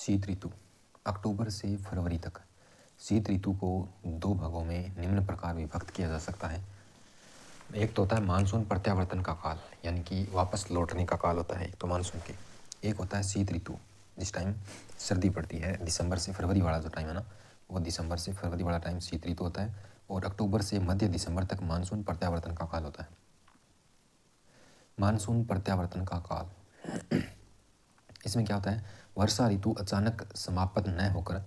शीत ऋतु अक्टूबर से फरवरी तक। शीत ऋतु को दो भागों में निम्न प्रकार विभक्त किया जा सकता है। एक तो होता है मानसून प्रत्यावर्तन का काल, यानी कि वापस लौटने का काल होता है एक तो मानसून के। एक होता है शीत ऋतु, जिस टाइम सर्दी पड़ती है। दिसंबर से फरवरी वाला जो टाइम है ना, वो दिसंबर से फरवरी वाला टाइम शीत ऋतु होता है। और अक्टूबर से मध्य दिसंबर तक मानसून प्रत्यावर्तन का काल होता है। मानसून प्रत्यावर्तन का काल, इसमें क्या होता है, वर्षा ऋतु अचानक समाप्त न होकर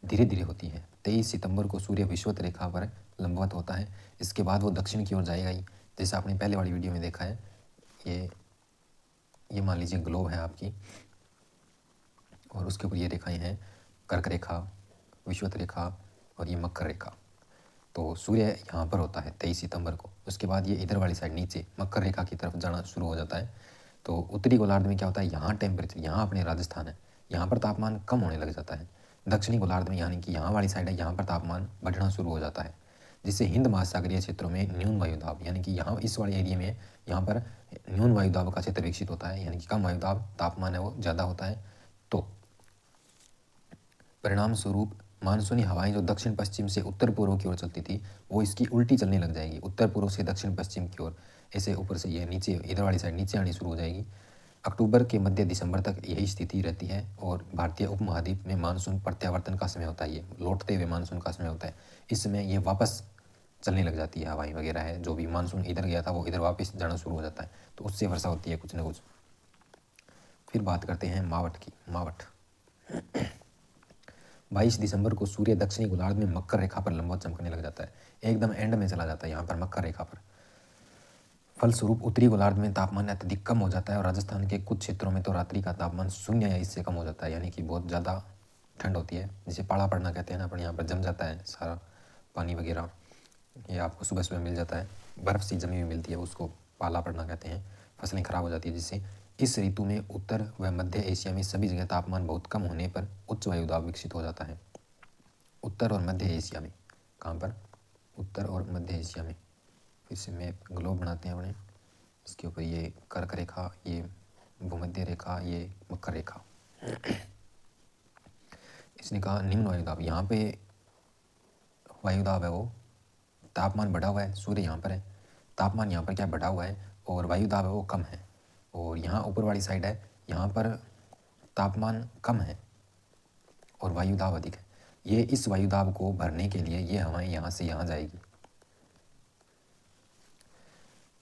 धीरे धीरे होती है। 23 सितंबर को सूर्य विषुवत रेखा पर लंबवत होता है। इसके बाद वो दक्षिण की ओर जाएगा ही, जैसे आपने पहले वाली वीडियो में देखा है। ये मान लीजिए ग्लोब है आपकी, और उसके ऊपर ये रेखाएं हैं, कर्क रेखा, विषुवत रेखा और ये मकर रेखा। तो सूर्य यहाँ पर होता है 23 सितंबर को। उसके बाद ये इधर वाली साइड नीचे मकर रेखा की तरफ जाना शुरू हो जाता है। तो उत्तरी गोलार्ध में क्या होता है, यहाँ टेम्परेचर, यहाँ अपने राजस्थान है, यहाँ पर तापमान कम होने लग जाता है। दक्षिणी गोलार्ध में यानी कि यहाँ वाली साइड है, यहाँ पर तापमान बढ़ना शुरू हो जाता है, जिससे हिंद महासागरीय क्षेत्रों में न्यून वायुदाब, यानी कि यहाँ इस वाले एरिया में यहाँ पर न्यून वायुदाब का क्षेत्र विकसित होता है, यानी कि कम वायुदाब, तापमान है वो ज़्यादा होता है। तो परिणाम स्वरूप मानसूनी हवाएं जो दक्षिण पश्चिम से उत्तर पूर्व की ओर चलती थी, वो इसकी उल्टी चलने लग जाएगी, उत्तर पूर्व से दक्षिण पश्चिम की ओर, ऐसे ऊपर से ये नीचे इधर वाली साइड नीचे आनी शुरू हो जाएगी। अक्टूबर के मध्य दिसंबर तक यही स्थिति रहती है। और भारतीय उपमहाद्वीप में मानसून प्रत्यावर्तन का समय होता है, ये लौटते हुए मानसून का समय होता है। इस समय ये वापस चलने लग जाती है, हवाएं वगैरह है, जो भी मानसून इधर गया था वो इधर वापस जाना शुरू हो जाता है, तो उससे वर्षा होती है कुछ न कुछ। फिर बात करते हैं मावठ की। मावठ 22 दिसंबर को सूर्य दक्षिणी गोलार्ध में मकर रेखा पर लंबवत चमकने लग जाता है, एकदम एंड में चला जाता है यहाँ पर मकर रेखा पर। फलस्वरूप उत्तरी गोलार्ध में तापमान अत्यधिक कम हो जाता है, और राजस्थान के कुछ क्षेत्रों में तो रात्रि का तापमान 0 या इससे कम हो जाता है, यानी कि बहुत ज़्यादा ठंड होती है, जिसे पाला पड़ना कहते हैं ना, अपन यहाँ पर जम जाता है सारा पानी वगैरह, ये आपको सुबह सुबह मिल जाता है, बर्फ़ सी जमी हुई मिलती है, उसको पाला पड़ना कहते हैं। फसलें खराब हो जाती है जिससे। इस ऋतु में उत्तर व मध्य एशिया में सभी जगह तापमान बहुत कम होने पर उच्च वायुदाब विकसित हो जाता है। उत्तर और मध्य एशिया में, कहाँ पर, उत्तर और मध्य एशिया में। फिर से मैप ग्लोब बनाते हैं अपने, इसके ऊपर ये कर्क रेखा, ये भूमध्य रेखा, ये मकर रेखा। इसने कहा निम्न वायुदाब, यहाँ पे वायुदाब है वो, तापमान बढ़ा हुआ है, सूर्य यहाँ पर है, तापमान यहाँ पर क्या बढ़ा हुआ है, और वायुदाब है वो कम है। और यहाँ ऊपर वाली साइड है, यहाँ पर तापमान कम है और वायुदाब अधिक है। ये इस वायुदाब को भरने के लिए ये हवाएं यहाँ से यहाँ जाएगी।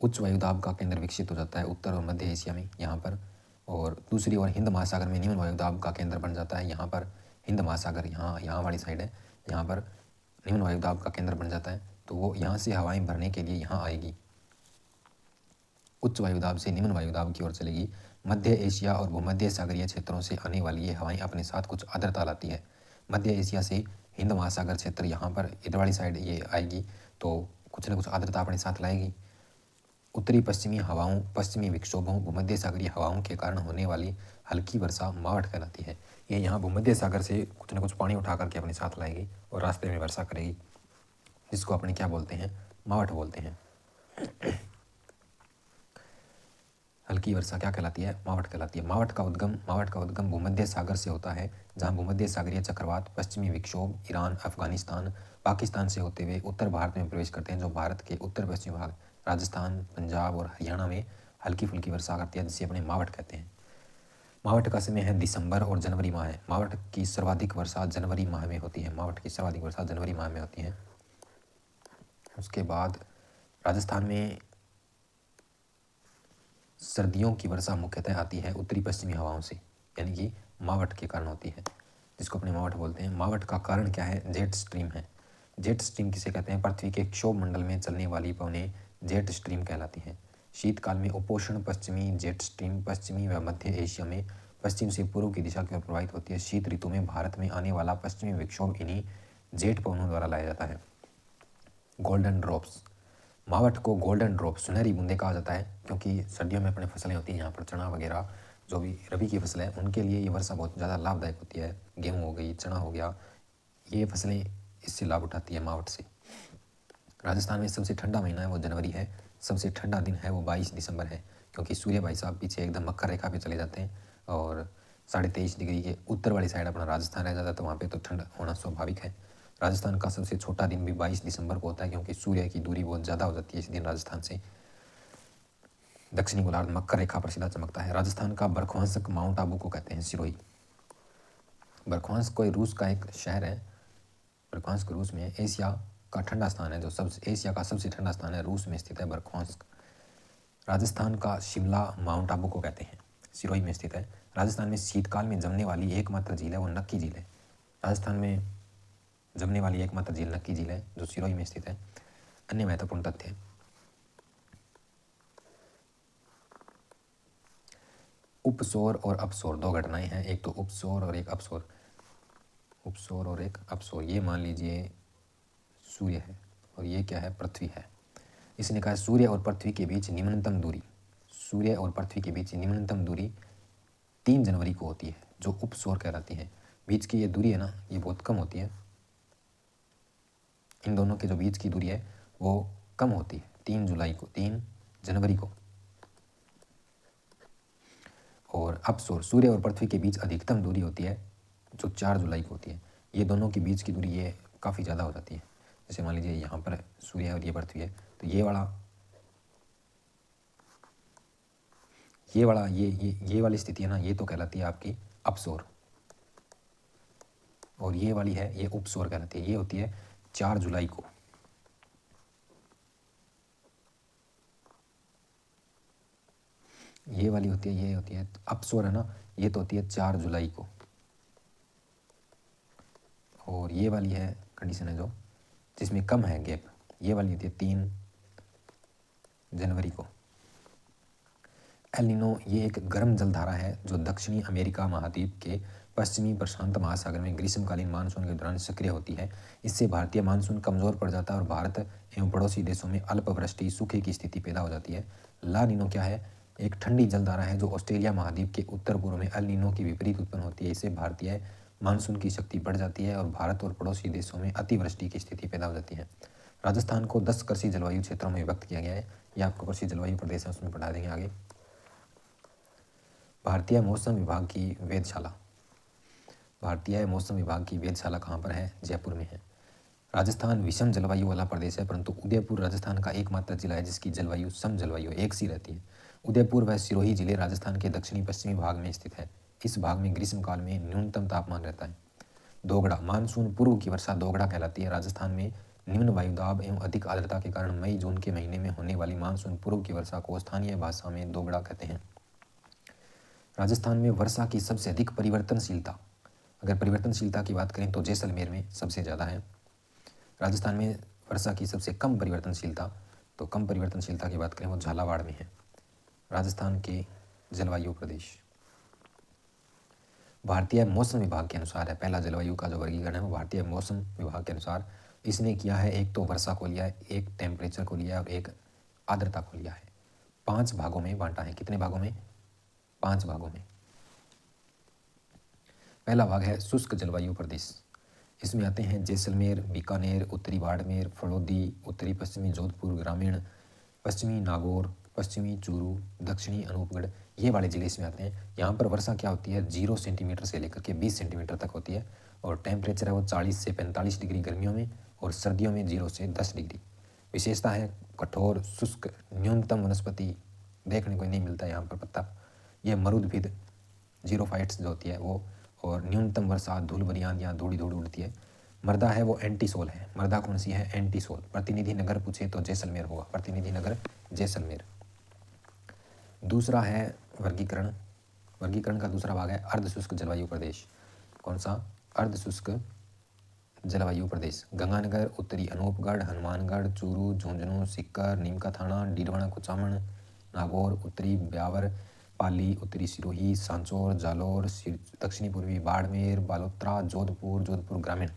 उच्च वायुदाब का केंद्र विकसित हो जाता है उत्तर और मध्य एशिया में यहाँ पर, और दूसरी ओर हिंद महासागर में निम्न वायुदाब का केंद्र बन जाता है यहाँ पर। हिंद महासागर यहाँ वाली साइड है, यहाँ पर निम्न वायुदाब का केंद्र बन जाता है, तो वो यहाँ से हवाएं भरने के लिए यहाँ आएगी, उच्च वायुदाब से निम्न वायुदाब की ओर चलेगी। मध्य एशिया और भूमध्य सागरीय क्षेत्रों से आने वाली ये हवाएं अपने साथ कुछ आर्द्रता लाती है। मध्य एशिया से हिंद महासागर क्षेत्र यहाँ पर इधर वाली साइड ये आएगी, तो कुछ न कुछ आर्द्रता अपने साथ लाएगी। उत्तरी पश्चिमी हवाओं, पश्चिमी विक्षोभों, भूमध्य सागरीय हवाओं के कारण होने वाली हल्की वर्षा मावठ कहलाती है। ये यहाँ भूमध्य सागर से कुछ न कुछ पानी उठा करके अपने साथ लाएगी और रास्ते में वर्षा करेगी, जिसको अपने क्या बोलते हैं, मावठ बोलते हैं। हल्की वर्षा क्या कहलाती है, मावठ कहलाती है। मावठ का उद्गम भूमध्य सागर से होता है, जहाँ भूमध्य सागरीय चक्रवात पश्चिमी विक्षोभ ईरान, अफगानिस्तान, पाकिस्तान से होते हुए उत्तर भारत में प्रवेश करते हैं, जो भारत के उत्तर पश्चिमी भाग राजस्थान, पंजाब और हरियाणा में हल्की फुल्की वर्षा करती है, जिसे अपने मावठ कहते हैं। मावठ का समय है दिसंबर और जनवरी माह है। मावठ की सर्वाधिक वर्षा जनवरी माह में होती है, मावठ की सर्वाधिक वर्षा जनवरी माह में होती है। उसके बाद राजस्थान में सर्दियों की वर्षा मुख्यतः आती है उत्तरी पश्चिमी हवाओं से, यानी कि मावठ के कारण होती है, जिसको अपने मावठ बोलते हैं। मावठ का कारण क्या है, जेट स्ट्रीम है। जेट स्ट्रीम किसे कहते हैं, पृथ्वी के क्षोभ मंडल में चलने वाली पवनें जेट स्ट्रीम कहलाती हैं। शीतकाल में उपोष्ण पश्चिमी जेट स्ट्रीम पश्चिमी व मध्य एशिया में पश्चिम से पूर्व की दिशा की ओर प्रवाहित होती है। शीत ऋतु में भारत में आने वाला पश्चिमी विक्षोभ इन्हीं जेट पवनों द्वारा लाया जाता है। गोल्डन ड्रॉप्स, मावठ को गोल्डन ड्रॉप, सुनहरी बूंदे कहा जाता है, क्योंकि सर्दियों में अपने फसलें होती हैं यहाँ पर, चना वगैरह जो भी रबी की फसल है उनके लिए ये वर्षा बहुत ज़्यादा लाभदायक होती है। गेहूँ हो गई, चना हो गया, ये फसलें इससे लाभ उठाती है मावठ से। राजस्थान में सबसे ठंडा महीना है वो जनवरी है, सबसे ठंडा दिन है वो 22 दिसंबर है, क्योंकि सूर्य भाई साहब पीछे एकदम मकर रेखा पे चले जाते हैं और 23.5 डिग्री के उत्तर वाली साइड अपना राजस्थान रह जाता है, तो वहाँ पे तो ठंड होना स्वाभाविक है। राजस्थान का सबसे छोटा दिन भी 22 दिसंबर को होता है, क्योंकि सूर्य की दूरी बहुत ज़्यादा हो जाती है इस दिन राजस्थान से। दक्षिणी गोलार्ध मकर रेखा पर सीधा चमकता है। राजस्थान का बरखवांसक माउंट आबू को कहते हैं सिरोही। बरखवांसक कोई रूस का एक शहर है। बरखवांसक रूस में है। एशिया का ठंडा स्थान है, जो एशिया का सबसे ठंडा स्थान है, रूस में स्थित है बरखवांसक। राजस्थान का शिमला माउंट आबू को कहते हैं, सिरोही में स्थित है। राजस्थान में शीतकाल में जमने वाली एकमात्र झील है वो नक्की झील है। राजस्थान में जमने वाली एकमात्र झील नक्की झील है, जो सिरोही में स्थित है। अन्य महत्वपूर्ण तथ्य, उपसौर और अपसौर दो घटनाएं हैं, एक तो उपसौर और एक अपसौर। उपसौर और एक अपसौर, ये मान लीजिए सूर्य है और ये क्या है, पृथ्वी है। इसने कहा सूर्य और पृथ्वी के बीच निम्नतम दूरी, सूर्य और पृथ्वी के बीच निम्नतम दूरी 3 जनवरी को होती है, जो उपसौर कहलाती है। बीच की ये दूरी है ना, ये बहुत कम होती है। इन दोनों के जो बीच की दूरी है वो कम होती है 3 जुलाई को, 3 जनवरी को। और अपसौर, सूर्य और पृथ्वी के बीच अधिकतम दूरी होती है, जो 4 जुलाई को होती है। ये दोनों के बीच की दूरी ये काफ़ी ज़्यादा हो जाती है। जैसे मान लीजिए यहाँ पर सूर्य है और ये पृथ्वी है, तो ये वाली स्थिति है ना, ये तो कहलाती है आपकी अपसौर। और ये वाली है, ये उपसौर कहलाती है। ये होती है 4 जुलाई को। ये वाली होती है, ये होती है अपसौर है ना, ये तो होती है 4 जुलाई को। और ये वाली है कंडीशन है जो जिसमें कम है गैप, ये वाली होती है 3 जनवरी को। एल नीनो ये एक गर्म जलधारा है जो दक्षिणी अमेरिका महाद्वीप के पश्चिमी प्रशांत महासागर में ग्रीष्मकालीन मानसून के दौरान सक्रिय होती है। इससे भारतीय मानसून कमजोर पड़ जाता है और भारत एवं पड़ोसी देशों में अल्पवृष्टि, सूखे की स्थिति पैदा हो जाती है। ला नीनो क्या है, एक ठंडी जलधारा है जो ऑस्ट्रेलिया महाद्वीप के उत्तर पूर्व में एल नीनो की विपरीत उत्पन्न होती है। इससे भारतीय मानसून की शक्ति बढ़ जाती है और भारत और पड़ोसी देशों में अतिवृष्टि की स्थिति पैदा हो जाती है। राजस्थान को 10 कृषि जलवायु क्षेत्रों में विभक्त किया गया है। ये आपको कृषि जलवायु प्रदेश है, उसमें पढ़ा देंगे आगे। भारतीय मौसम विभाग की वेधशाला, भारतीय मौसम विभाग की वेधशाला कहाँ पर है, जयपुर में है। राजस्थान विषम जलवायु वाला प्रदेश है, परंतु उदयपुर राजस्थान का एकमात्र जिला है जिसकी जलवायु सम जलवायु एक सी रहती है। उदयपुर व सिरोही जिले राजस्थान के दक्षिणी पश्चिमी भाग में स्थित है। इस भाग में ग्रीष्मकाल में न्यूनतम तापमान रहता है। दोगड़ा, मानसून पूर्व की वर्षा दोगड़ा कहलाती है। राजस्थान में निम्न वायुदाब एवं अधिक आर्द्रता के कारण मई जून के महीने में होने वाली मानसून पूर्व की वर्षा को स्थानीय भाषा में दोगड़ा कहते हैं। राजस्थान में वर्षा की सबसे अधिक परिवर्तनशीलता, अगर परिवर्तनशीलता की बात करें तो जैसलमेर में सबसे ज़्यादा है। राजस्थान में वर्षा की सबसे कम परिवर्तनशीलता, तो कम परिवर्तनशीलता की बात करें वो झालावाड़ में है। राजस्थान के जलवायु प्रदेश भारतीय मौसम विभाग के अनुसार है। पहला जलवायु का जो वर्गीकरण है वो भारतीय मौसम विभाग के अनुसार इसने किया है। एक तो वर्षा को लिया है, एक टेम्परेचर को लिया है और एक आर्द्रता को लिया है। 5 भागों में बांटा है। कितने भागों में? 5 भागों में। पहला भाग है शुष्क जलवायु प्रदेश। इसमें आते हैं जैसलमेर, बीकानेर, उत्तरी बाड़मेर, फड़ौदी, उत्तरी पश्चिमी जोधपुर ग्रामीण, पश्चिमी नागौर, पश्चिमी चूरू, दक्षिणी अनूपगढ़, ये वाले जिले इसमें आते हैं। यहाँ पर वर्षा क्या होती है, 0 सेंटीमीटर से लेकर के 20 सेंटीमीटर तक होती है और टेम्परेचर है वो 40 से 45 डिग्री गर्मियों में और सर्दियों में 0 से 10 डिग्री। विशेषता है कठोर शुष्क, न्यूनतम वनस्पति देखने को नहीं मिलता है यहाँ पर पत्ता। ये मरुदभिद जीरोफाइट्स जो होती है वो, और न्यूनतम वर्षा धूल भरी आंधियाँ धूड़ी धूड़ उड़ती है। मृदा है वो एंटीसोल है। मृदा कौन सी है? एंटीसोल। प्रतिनिधि नगर पूछे तो जैसलमेर होगा, प्रतिनिधि नगर जैसलमेर। दूसरा है वर्गीकरण। वर्गीकरण का दूसरा भाग है अर्धशुष्क जलवायु प्रदेश। कौन सा? अर्धशुष्क जलवायु प्रदेश। गंगानगर, उत्तरी अनूपगढ़, हनुमानगढ़, चूरू, झुंझुनू, सीकर, नीमका थाना, डीडवाना, कुचामन, नागौर, उत्तरी ब्यावर, पाली, उत्तरी सिरोही, सांचौर, जालौर, दक्षिणी पूर्वी बाड़मेर, बालोतरा, जोधपुर ग्रामीण,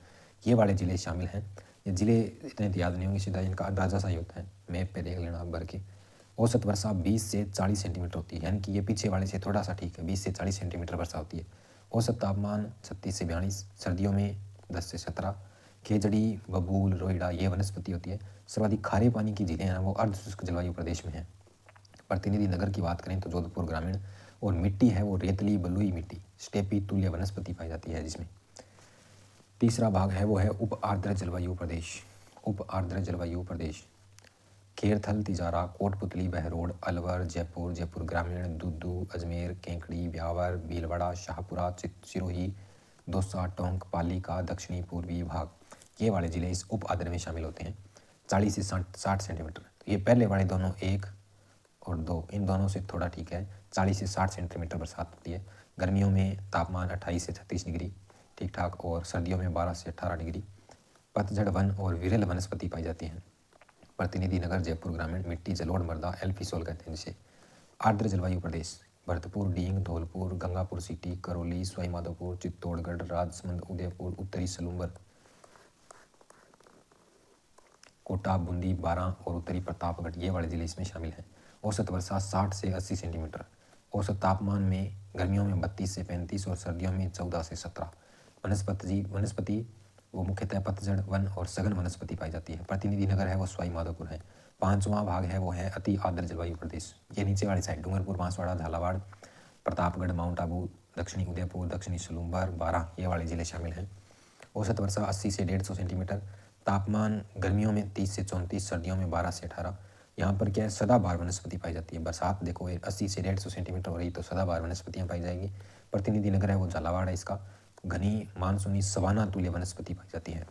ये वाले ज़िले शामिल हैं। ये ज़िले इतने याद नहीं होंगे, सीधा इनका अंदाजा सा ही होता है, मैप पे देख लेना आप भर के। औसत वर्षा 20 से 40 सेंटीमीटर होती है, यानी कि ये पीछे वाले से थोड़ा सा ठीक है, 20 से 40 सेंटीमीटर वर्षा होती है। औसत तापमान 36 से 42, सर्दियों में 10 से 17। खेजड़ी, बबूल, रोइडा ये वनस्पति होती है। सर्वाधिक खारे पानी की झीलें हैं वो अर्धशुष्क जलवायु प्रदेश में हैं। प्रतिनिधि नगर की बात करें तो जोधपुर ग्रामीण, और मिट्टी है वो रेतली बलुई मिट्टी स्टेपी तुल्य वनस्पति पाई जाती है जिसमें। तीसरा भाग है वो है उप आर्द्र जलवायु प्रदेश। उप आर्द्र जलवायु प्रदेश खेरथल, तिजारा, कोटपुतली, बहरोड, अलवर, जयपुर, जयपुर ग्रामीण, दुद्दू, अजमेर, केंकड़ी, ब्यावर, भीलवाड़ा, शाहपुरा, सिरोही, दौसा, टोंक, पाली का दक्षिणी पूर्वी भाग, ये वाले ज़िले इस उप आर्द्र में शामिल होते हैं। 40 से 60 सेंटीमीटर, तो ये पहले वाले दोनों 1 और 2, इन दोनों से थोड़ा ठीक है। 40 से 60 सेंटीमीटर बरसात होती है। गर्मियों में तापमान 28 से 36 डिग्री ठीक ठाक, और सर्दियों में 12 से 18 डिग्री। पतझड़ वन और विरल वनस्पति पाई जाती हैं। प्रतिनिधि नगर जयपुर ग्रामीण, मिट्टी जलोढ़ मृदा एल्फिसोल कहते हैं जिसे। आर्द्र जलवायु प्रदेश भरतपुर, डींग, धौलपुर, गंगापुर सिटी, करौली, सवाईमाधोपुर, चित्तौड़गढ़, राजसमंद, उदयपुर, उत्तरी सलूम्बर, कोटा, बूंदी, बारां और उत्तरी प्रतापगढ़, ये वाले जिले इसमें शामिल हैं। औसत वर्षा 60 से 80 सेंटीमीटर। औसत तापमान में गर्मियों में 32 से 35 और सर्दियों में 14 से 17। वनस्पति वो मुख्यतः पतझड़ वन और सघन वनस्पति पाई जाती है। प्रतिनिधि नगर है वो सवाईमाधोपुर है। 5वां भाग है वो है अति आर्द्र जलवायु प्रदेश। ये नीचे वाली साइड डूंगरपुर, बांसवाड़ा, झालावाड़, प्रतापगढ़, माउंट आबू, दक्षिणी उदयपुर, दक्षिणी सलूम्बर, बारां, ये वाले जिले शामिल हैं। औसत वर्षा 80 से 150 सेंटीमीटर। तापमान गर्मियों में 30 से 34, सर्दियों में 12 से 18। यहाँ पर क्या है, सदाबहार वनस्पति पाई जाती है। बरसात देखो 80 से 150 सेंटीमीटर हो रही तो सदाबहार वनस्पतियाँ पाई जाएगी। प्रतिनिधि नगर है वो झालावाड़ है इसका। घनी मानसूनी सवाना तुल्य वनस्पति पाई जाती है।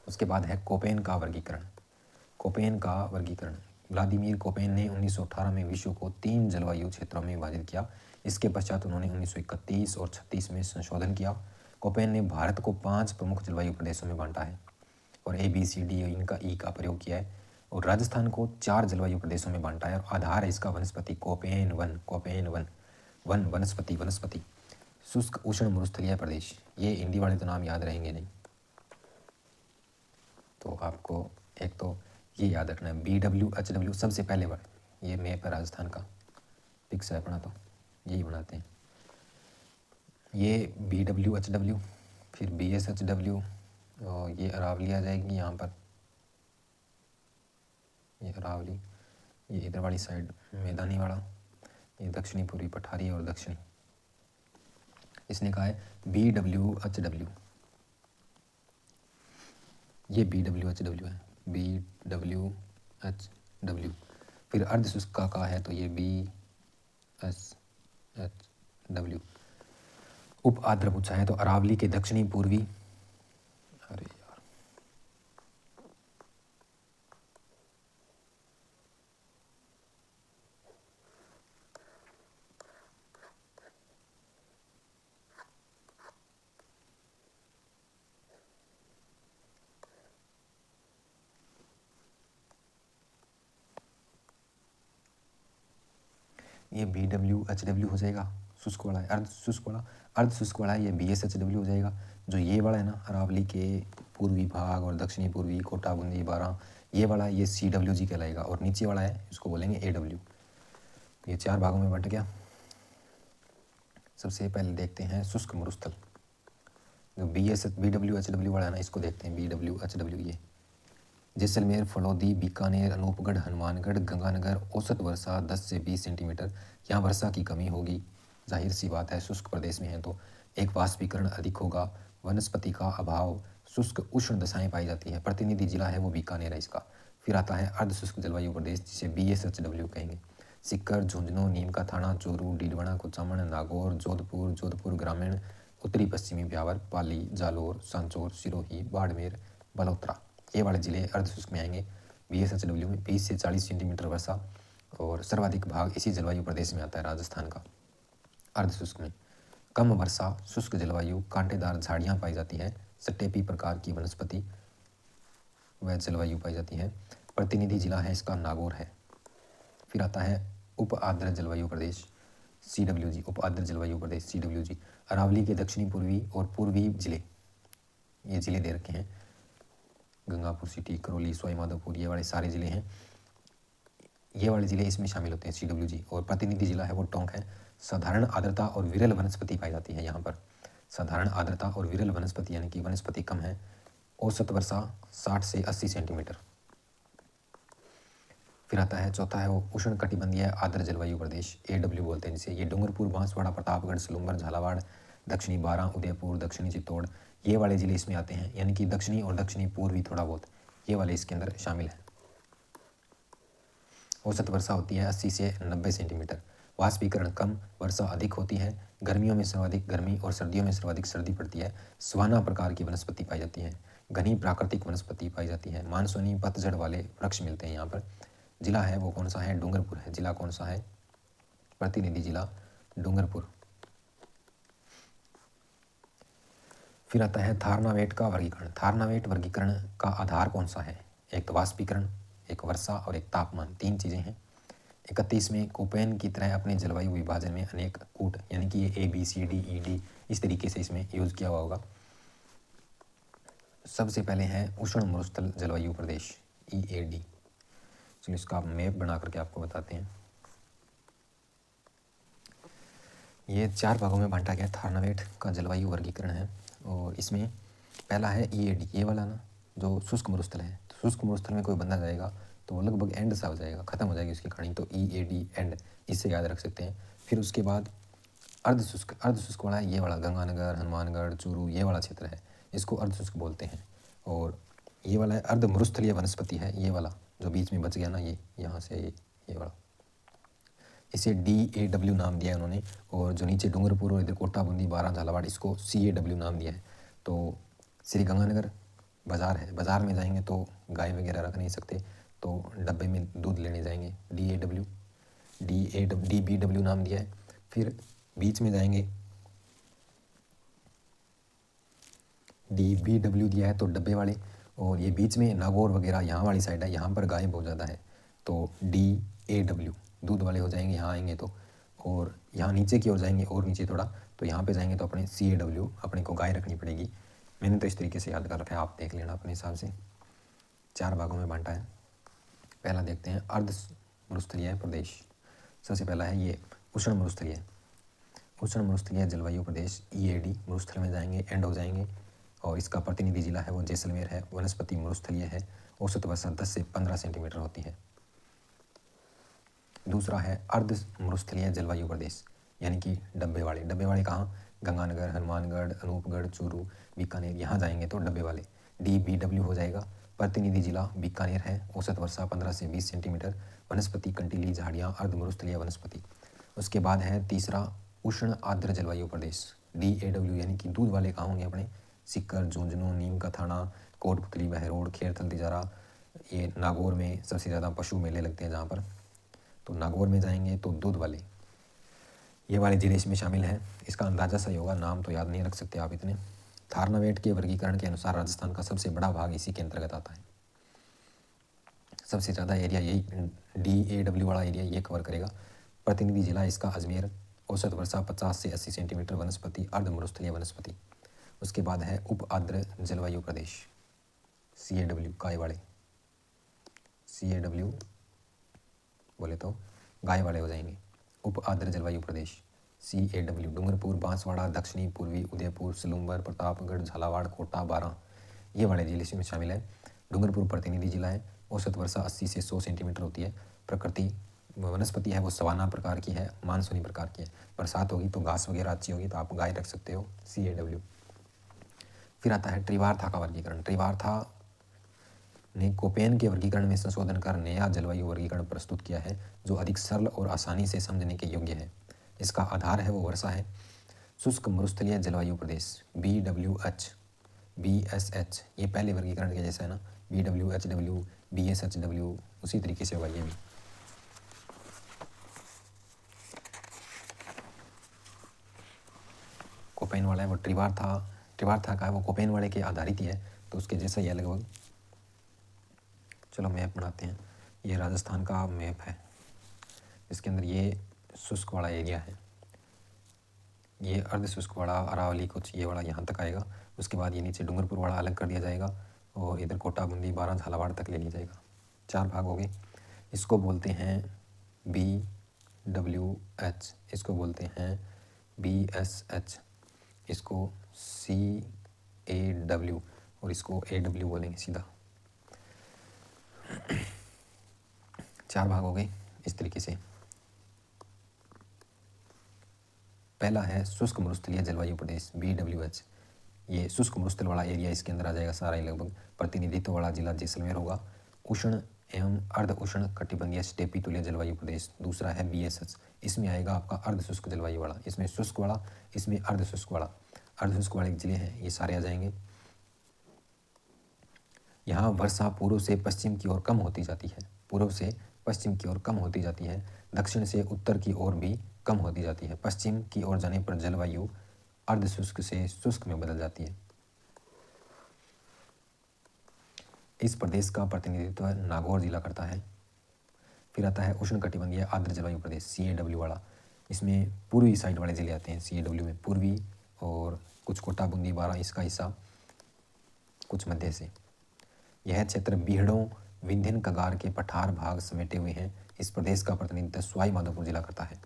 उसके बाद है कोपेन का वर्गीकरण। कोपेन का वर्गीकरण व्लादिमीर कोपेन ने 1918 में विश्व को 3 जलवायु क्षेत्रों में विभाजित किया। इसके पश्चात उन्होंने 1931 और 36 में संशोधन किया। कोपेन ने भारत को 5 प्रमुख जलवायु प्रदेशों में बांटा है और A, B, C, D इनका ई का प्रयोग किया है, और राजस्थान को 4 जलवायु प्रदेशों में बांटा है। और आधार है इसका वनस्पति कोपेन वन वनस्पति। शुष्क उष्ण मरुस्थलीय प्रदेश, ये हिंदी वाले तो नाम याद रहेंगे नहीं, तो आपको एक तो ये याद रखना है। BWHW सबसे पहले बार ये मैप है राजस्थान का, पिक्स है अपना, तो यही बनाते हैं। ये BWHW, फिर BSHW, और ये अरावली आ जाएगी यहाँ पर, ये अरावली, ये इधर वाली साइड मैदानी वाला, ये दक्षिणी पूर्वी पठारी और दक्षिणी। इसने कहा है BWHW, ये BWHW है, BWHW। फिर अर्ध शुष्क का कहा है तो ये BSHW। उप आर्द्र पूछा है तो अरावली के दक्षिणी पूर्वी, अरे यार, ये BWHW हो जाएगा, शुष्क वाला है। अर्ध शुष्क वाला है ये BSHW हो जाएगा। जो ये वाला है ना, अरावली के पूर्वी भाग और दक्षिणी पूर्वी, कोटा, बूंदी, बारां, ये वाला ये CWG कहलाएगा। और नीचे वाला है इसको बोलेंगे AW। ये 4 भागों में बंट गया। सबसे पहले देखते हैं शुष्क मरुस्थल। जो BWHW वाला है ना, इसको देखते हैं BWHW। ये जैसलमेर, फलौदी, बीकानेर, अनूपगढ़, हनुमानगढ़, गंगानगर। औसत वर्षा 10 से 20 सेंटीमीटर। यहाँ वर्षा की कमी होगी, जाहिर सी बात है, शुष्क प्रदेश में है तो। एक वाष्पीकरण अधिक होगा, वनस्पति का अभाव, शुष्क उष्ण दशाएं पाई जाती है। प्रतिनिधि जिला है वो बीकानेर है इसका। फिर आता है अर्ध शुष्क जलवायु प्रदेश जिसे BSHW कहेंगे। सिक्कर, झुंझुनू, नीम का थाना, चूरू, डीडवाना, कुचामन, नागौर, जोधपुर ग्रामीण, उत्तरी पश्चिमी ब्यावर, पाली, जालोर, सांचौर, सिरोही, बाड़मेर, बलोत्रा, ये वाले जिले अर्ध शुष्क में आएंगे। BSHW में 20 से 40 सेंटीमीटर वर्षा, और सर्वाधिक भाग इसी जलवायु प्रदेश में आता है राजस्थान का। अर्ध शुष्क में कम वर्षा, शुष्क जलवायु, कांटेदार झाड़ियाँ पाई जाती है, सटेपी प्रकार की वनस्पति व जलवायु पाई जाती है। प्रतिनिधि जिला है इसका नागौर है। फिर आता है उप आर्द्र जलवायु प्रदेश CWG। उप आर्द्र जलवायु प्रदेश CWG अरावली के दक्षिणी पूर्वी और पूर्वी जिले, ये जिले दे रखे हैं। गंगापुर सिटी, करौली, सवाईमाधोपुर, ये वाले सारे जिले हैं। ये वाले जिले इसमें शामिल होते हैं CWG। और प्रतिनिधि जिला है वो टोंक है। साधारण आर्द्रता और विरल वनस्पति पाई जाती है यहाँ पर। साधारण आर्द्रता और विरल वनस्पति यानी कि वनस्पति कम है। औसत वर्षा 60 से 80 सेंटीमीटर। फिर आता है चौथा है वो उष्ण कटिबंधीय आर्द्र जलवायु प्रदेश, AW बोलते हैं जिसे। ये डूंगरपुर, बांसवाड़ा, प्रतापगढ़, सलूंबर, झालावाड़, दक्षिणी बारां, उदयपुर, दक्षिणी चित्तौड़, ये वाले ज़िले इसमें आते हैं, यानी कि दक्षिणी और दक्षिणी पूर्वी थोड़ा बहुत ये वाले इसके अंदर शामिल है। औसत वर्षा होती है 80 से 90 सेंटीमीटर। वाष्पीकरण कम, वर्षा अधिक होती है। गर्मियों में सर्वाधिक गर्मी और सर्दियों में सर्वाधिक सर्दी पड़ती है। सवाना प्रकार की वनस्पति पाई जाती है। घनी प्राकृतिक वनस्पति पाई जाती है। मानसूनी पतझड़ वाले वृक्ष मिलते हैं यहाँ पर। जिला है वो कौन सा है? डूंगरपुर है। जिला कौन सा है? प्रतिनिधि जिला डूंगरपुर। फिर आता है थारनावेट का वर्गीकरण। थारनावेट वर्गीकरण का आधार कौन सा है? एक तो वाष्पीकरण, एक वर्षा और एक तापमान, 3 चीज़ें हैं। 31 में कोपेन की तरह अपने जलवायु विभाजन में अनेक कूट, यानी कि ये ABCDED इस तरीके से इसमें यूज़ किया हुआ होगा। सबसे पहले है उष्ण मरुस्थल जलवायु प्रदेश, EAD। चलिए इसका मैप बना करके आपको बताते हैं। ये 4 भागों में बांटा गया थारनावेट का जलवायु वर्गीकरण है। और इसमें पहला है EAD, ये वाला ना, जो शुष्क मरुस्थल है। तो शुष्क मरुस्थल में कोई बंदा जाएगा तो वो लगभग एंड सा हो जाएगा, ख़त्म हो जाएगी उसकी कहानी, तो EAD एंड, इससे याद रख सकते हैं। फिर उसके बाद अर्धशुष्क वाला है ये वाला, गंगानगर, हनुमानगढ़, चूरू, ये वाला क्षेत्र है, इसको अर्धशुष्क बोलते हैं। और ये वाला है अर्ध मरुस्थलीय वनस्पति है, ये वाला जो बीच में बच गया ना, ये यहाँ से ये वाला, इसे DAW नाम दिया है उन्होंने। और जो नीचे डूंगरपुर और इधर कोटा, बूंदी, बारां, झालावाड़, इसको CAW नाम दिया है। तो श्री गंगानगर बाज़ार है, बाज़ार में जाएंगे तो गाय वगैरह रख नहीं सकते, तो डब्बे में दूध लेने जाएंगे, DBW नाम दिया है। फिर बीच में जाएंगे, DBW दिया है तो डब्बे वाले। और ये बीच में नागौर वगैरह यहाँ वाली साइड है, यहाँ पर गाय बहुत ज़्यादा है, तो DAW दूध वाले हो जाएंगे यहाँ आएंगे तो। और यहाँ नीचे की ओर जाएंगे और नीचे थोड़ा, तो यहाँ पे जाएंगे तो अपने CAW, अपने को गाय रखनी पड़ेगी। मैंने तो इस तरीके से याद कर रखा है, आप देख लेना अपने हिसाब से। 4 भागों में बांटा है। पहला देखते हैं अर्ध मरुस्थलीय प्रदेश। सबसे पहला है ये उष्ण मरुस्थलीय। उष्ण मरुस्थलीय जलवायु प्रदेश EAD, मरुस्थल में जाएंगे एंड हो जाएंगे। और इसका प्रतिनिधि जिला है वो जैसलमेर है। वनस्पति मरुस्थलीय है। औसत वर्षा 10 से 15 सेंटीमीटर होती है। दूसरा है अर्ध मरुस्थलीय जलवायु प्रदेश, यानी कि डब्बे वाले कहाँ? गंगानगर, हनुमानगढ़, अनूपगढ़, चूरू, बीकानेर, यहाँ जाएंगे तो डब्बे वाले, DBW हो जाएगा। प्रतिनिधि जिला बीकानेर है। औसत वर्षा 15 से 20 सेंटीमीटर। वनस्पति कंटीली झाड़ियाँ, अर्ध मरुस्थलीय वनस्पति। उसके बाद है तीसरा उष्ण आर्द्र जलवायु प्रदेश, DAW, यानी कि दूध वाले कहाँ होंगे अपने? सिक्कर, झुंझुनू, नीम का थाना, कोटपुतली, बहरोड, खेरथल, तिजारा। ये नागौर में सबसे ज़्यादा पशु मेले लगते हैं जहाँ पर, तो नागौर में जाएंगे तो दूध वाले, ये वाले जिले इसमें शामिल हैं। इसका अंदाज़ा सही होगा, नाम तो याद नहीं रख सकते आप इतने। थारनावेट के वर्गीकरण के अनुसार राजस्थान का सबसे बड़ा भाग इसी के अंतर्गत आता है। सबसे ज़्यादा एरिया यही DAW वाला एरिया ये कवर करेगा। प्रतिनिधि जिला इसका अजमेर। औसत वर्षा 50 से 80 सेंटीमीटर। वनस्पति अर्ध मरुस्थलीय वनस्पति। उसके बाद है उप आर्द्र जलवायु प्रदेश, CAW, गाय वाले। CAW बोले तो गाय वाले हो जाएंगे। उप आर्द्र जलवायु प्रदेश CAW, डूंगरपुर, बांसवाड़ा, दक्षिणी पूर्वी, उदयपुर, सलूंबर, प्रतापगढ़, झालावाड़, कोटा, बारां, ये वाले जिले इसमें शामिल है। डूंगरपुर प्रतिनिधि जिला है। औसत वर्षा 80 से 100 सेंटीमीटर होती है। प्रकृति वनस्पति है वो सवाना प्रकार की है, मानसूनी प्रकार की है। बरसात होगी तो घास वगैरह अच्छी होगी तो आप गाय रख सकते हो, CAW। फिर आता है त्रिवार्था का वर्गीकरण। त्रिवार्था ने कोपेन के वर्गीकरण में संशोधन कर नया जलवायु वर्गीकरण प्रस्तुत किया है, जो अधिक सरल और आसानी से समझने के योग्य है। इसका आधार है वो वर्षा है। शुष्क मरुस्थलीय जलवायु प्रदेश BWH, BSH, ये पहले वर्गीकरण के जैसा है ना, BWHW, BSHW, उसी तरीके से होगा ये भी। कोपेन वाला है वो त्रिवार्था का है वो कोपेन वाले के आधारित ही है, तो उसके जैसा ही है लगभग। चलो मैप बनाते हैं। ये राजस्थान का मैप है, इसके अंदर ये शुष्क वाला एरिया है, ये अर्ध शुष्क वाला अरावली कुछ ये वाला यहाँ तक आएगा। उसके बाद ये नीचे डूंगरपुर वाला अलग कर दिया जाएगा और इधर कोटा, बूंदी, बारां, झालावाड़ तक ले लिया जाएगा। 4 भाग हो गए। इसको बोलते हैं BWH, इसको बोलते हैं BSH, इसको CAW और इसको AW बोलेंगे सीधा। 4 भाग हो गए इस तरीके से। पहला है शुष्क मरुस्थलीय जलवायु प्रदेश BWH। ये शुष्क मरुस्थल वाला एरिया इसके अंदर आ जाएगा सारा ही लगभग। प्रतिनिधित्व वाला जिला जैसलमेर होगा। उष्ण एवं अर्ध उष्ण कटिबंधीय स्टेपी तुल्य जलवायु प्रदेश दूसरा है BSH। इसमें आएगा आपका अर्ध शुष्क जलवायु वाला, इसमें शुष्क वाला, इसमें अर्ध शुष्क वाला। अर्ध शुष्क वाले जिले हैं ये सारे आ जाएंगे। यहाँ वर्षा पूर्व से पश्चिम की ओर कम होती जाती है, पूर्व से पश्चिम की ओर कम होती जाती है, दक्षिण से उत्तर की ओर भी कम होती जाती है। पश्चिम की ओर जाने पर जलवायु अर्ध शुष्क से शुष्क में बदल जाती है। इस प्रदेश का प्रतिनिधित्व नागौर जिला करता है। फिर आता है उष्ण कटिबंधीय आर्द्र जलवायु प्रदेश CAW वाला। इसमें पूर्वी साइड वाले जिले आते हैं CAW में, पूर्वी और कुछ कोटा बूंदी बारा इसका हिस्सा, कुछ मध्य से। यह क्षेत्र बीहड़ों विंध्यन कगार के पठार भाग समेटे हुए हैं। इस प्रदेश का प्रतिनिधित्व सवाई माधोपुर जिला करता है।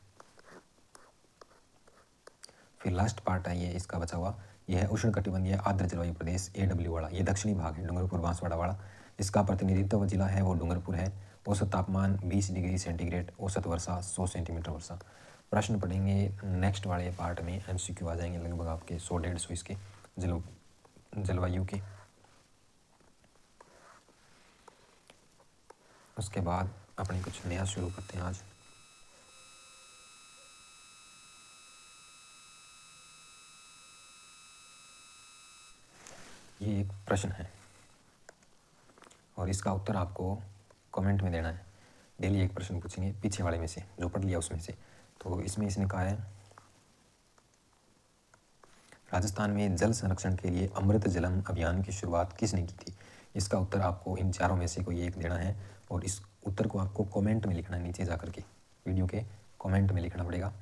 फिर लास्ट पार्ट है ये इसका बचा हुआ, यह है उष्ण कटिबंधीय आर्द्र जलवायु प्रदेश AW वाला। ये दक्षिणी भाग है, डूंगरपुर बांसवाड़ा वाला। इसका प्रतिनिधित्व जिला है वो डूंगरपुर है। औसत तापमान 20 डिग्री सेंटीग्रेड, औसत वर्षा 100 सेंटीमीटर वर्षा। प्रश्न पढ़ेंगे नेक्स्ट वाले पार्ट में, MCQ आ जाएंगे लगभग आपके 100-150 इसके जलवायु के। उसके बाद अपने कुछ नया शुरू करते हैं आज। ये एक प्रश्न है और इसका उत्तर आपको कमेंट में देना है। डेली एक प्रश्न पूछेंगे पीछे वाले में से, जो पढ़ लिया उसमें से। तो इसमें इसने कहा है राजस्थान में जल संरक्षण के लिए अमृत जलम अभियान की शुरुआत किसने की थी। इसका उत्तर आपको इन चारों में से कोई एक देना है और इस उत्तर को आपको कमेंट में लिखना है, नीचे जा करके वीडियो के कमेंट में लिखना पड़ेगा।